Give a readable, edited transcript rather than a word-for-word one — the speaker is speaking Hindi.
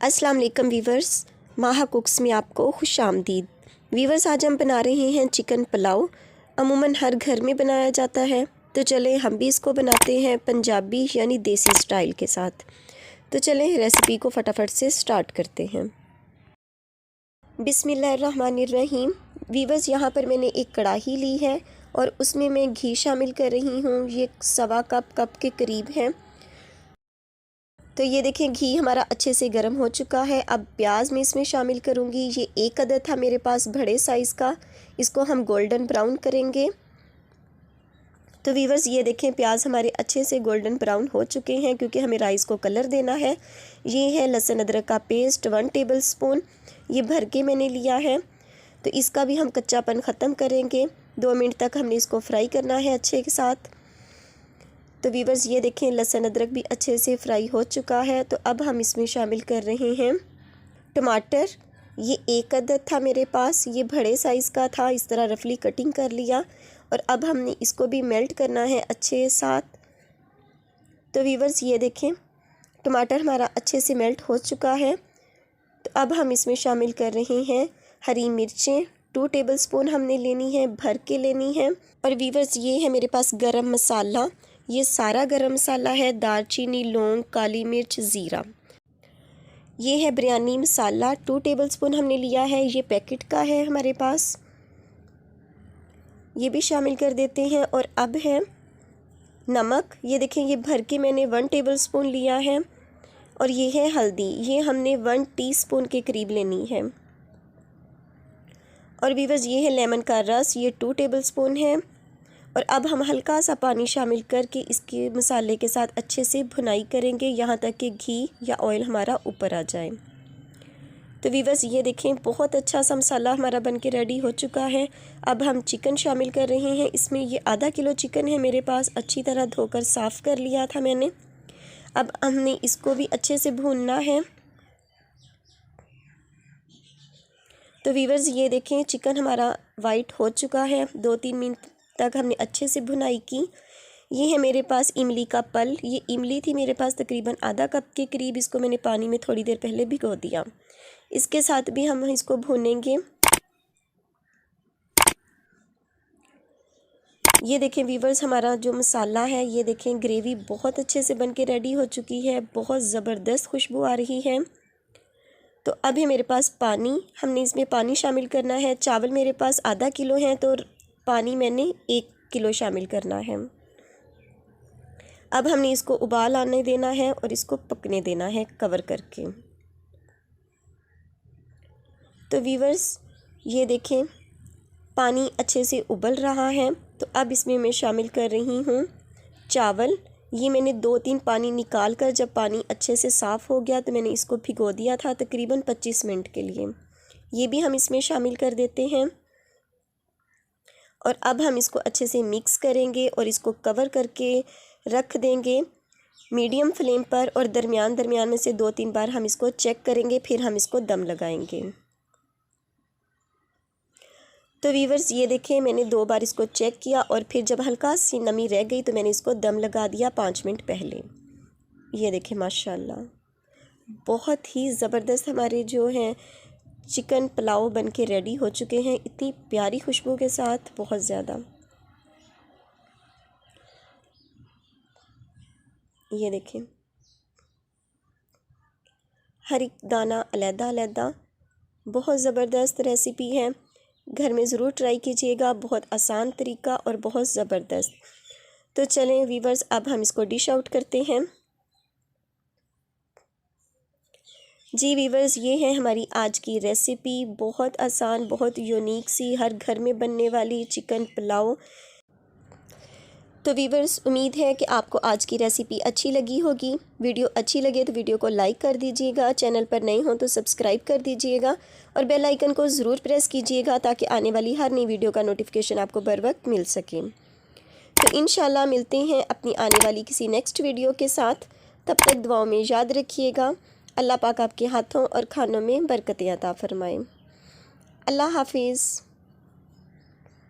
अस्सलाम वालेकुम वीवर्स, माहा कुक्स में आपको खुशामदीद। वीवर्स, आज हम बना रहे हैं चिकन पुलाव। अमूमन हर घर में बनाया जाता है, तो चलें हम भी इसको बनाते हैं पंजाबी यानी देसी स्टाइल के साथ। तो चलें रेसिपी को फटाफट से स्टार्ट करते हैं। बिस्मिल्लाहिर्रहमानिर्रहीम। वीवर्स, यहाँ पर मैंने एक कढ़ाई ली है और उसमें मैं घी शामिल कर रही हूँ। ये 1.25 कप के करीब है। तो ये देखें, घी हमारा अच्छे से गर्म हो चुका है। अब प्याज मैं इसमें शामिल करूँगी। ये 1 अदद था मेरे पास बड़े साइज़ का। इसको हम गोल्डन ब्राउन करेंगे। तो वीवर्स, ये देखें प्याज हमारे अच्छे से गोल्डन ब्राउन हो चुके हैं, क्योंकि हमें राइस को कलर देना है। ये है लहसुन अदरक का पेस्ट 1 टेबल स्पून, ये भर के मैंने लिया है। तो इसका भी हम कच्चापन ख़त्म करेंगे। 2 मिनट तक हमने इसको फ्राई करना है अच्छे के साथ। तो वीवर्स, ये देखें लहसुन अदरक भी अच्छे से फ्राई हो चुका है। तो अब हम इसमें शामिल कर रहे हैं टमाटर। ये 1 अदद था मेरे पास, ये बड़े साइज़ का था। इस तरह रफली कटिंग कर लिया और अब हमने इसको भी मेल्ट करना है अच्छे साथ। तो वीवर्स, ये देखें टमाटर हमारा अच्छे से मेल्ट हो चुका है। तो अब हम इसमें शामिल कर रहे हैं हरी मिर्चें। 2 टेबल स्पून हमने लेनी है, भर के लेनी है। और वीवर्स, ये है मेरे पास गरम मसाला। ये सारा गरम मसाला है, दालचीनी, लौंग, काली मिर्च, ज़ीरा। ये है बिरयानी मसाला, 2 टेबल स्पून हमने लिया है। ये पैकेट का है हमारे पास, ये भी शामिल कर देते हैं। और अब है नमक। ये देखें, ये भर के मैंने 1 टेबल स्पून लिया है। और ये है हल्दी, ये हमने 1 टीस्पून के करीब लेनी है। और वीवर्स, ये है लेमन का रस, ये 2 टेबल स्पून है। और अब हम हल्का सा पानी शामिल करके इसके मसाले के साथ अच्छे से भुनाई करेंगे, यहाँ तक कि घी या ऑयल हमारा ऊपर आ जाए। तो वीवर्स, ये देखें बहुत अच्छा सा मसाला हमारा बनके रेडी हो चुका है। अब हम चिकन शामिल कर रहे हैं इसमें। ये आधा किलो चिकन है मेरे पास, अच्छी तरह धोकर साफ़ कर लिया था मैंने। अब हमने इसको भी अच्छे से भूनना है। तो वीवर्स, ये देखें चिकन हमारा वाइट हो चुका है। 2-3 मिनट तक हमने अच्छे से भुनाई की। ये है मेरे पास इमली का पल। ये इमली थी मेरे पास तकरीबन आधा कप के करीब। इसको मैंने पानी में थोड़ी देर पहले भिगो दिया। इसके साथ भी हम इसको भूनेंगे। ये देखें वीवर्स, हमारा जो मसाला है, ये देखें ग्रेवी बहुत अच्छे से बनके रेडी हो चुकी है। बहुत ज़बरदस्त खुशबू आ रही है। तो अब है मेरे पास पानी, हमने इसमें पानी शामिल करना है। चावल मेरे पास आधा किलो हैं, तो पानी मैंने 1 किलो शामिल करना है। अब हमने इसको उबाल आने देना है और इसको पकने देना है कवर करके। तो वीवर्स, ये देखें पानी अच्छे से उबल रहा है। तो अब इसमें मैं शामिल कर रही हूँ चावल। ये मैंने 2-3 पानी निकाल कर, जब पानी अच्छे से साफ़ हो गया तो मैंने इसको भिगो दिया था तकरीबन 25 मिनट के लिए। ये भी हम इसमें शामिल कर देते हैं। और अब हम इसको अच्छे से मिक्स करेंगे और इसको कवर करके रख देंगे मीडियम फ्लेम पर। और दरमियान में से 2-3 बार हम इसको चेक करेंगे, फिर हम इसको दम लगाएंगे। तो वीवर्स, ये देखें मैंने 2 बार इसको चेक किया और फिर जब हल्का सी नमी रह गई तो मैंने इसको दम लगा दिया 5 मिनट पहले। ये देखें माशाल्लाह बहुत ही ज़बरदस्त हमारे जो हैं चिकन पुलाव बनके रेडी हो चुके हैं, इतनी प्यारी खुशबू के साथ, बहुत ज़्यादा। ये देखें हर एक दाना अलग-अलग, बहुत ज़बरदस्त रेसिपी है। घर में ज़रूर ट्राई कीजिएगा, बहुत आसान तरीका और बहुत ज़बरदस्त। तो चलें वीवर्स, अब हम इसको डिश आउट करते हैं। जी वीवर्स, ये है हमारी आज की रेसिपी, बहुत आसान, बहुत यूनिक सी, हर घर में बनने वाली चिकन पुलाव। तो वीवर्स, उम्मीद है कि आपको आज की रेसिपी अच्छी लगी होगी। वीडियो अच्छी लगे तो वीडियो को लाइक कर दीजिएगा, चैनल पर नए हों तो सब्सक्राइब कर दीजिएगा और बेल आइकन को ज़रूर प्रेस कीजिएगा, ताकि आने वाली हर नई वीडियो का नोटिफिकेशन आपको बर वक्त मिल सके। तो इंशाल्लाह मिलते हैं अपनी आने वाली किसी नेक्स्ट वीडियो के साथ। तब तक दुआओं में याद रखिएगा। अल्लाह पाक आपके हाथों और खानों में बरकतें अता फरमाएँ। अल्लाह हाफिज़।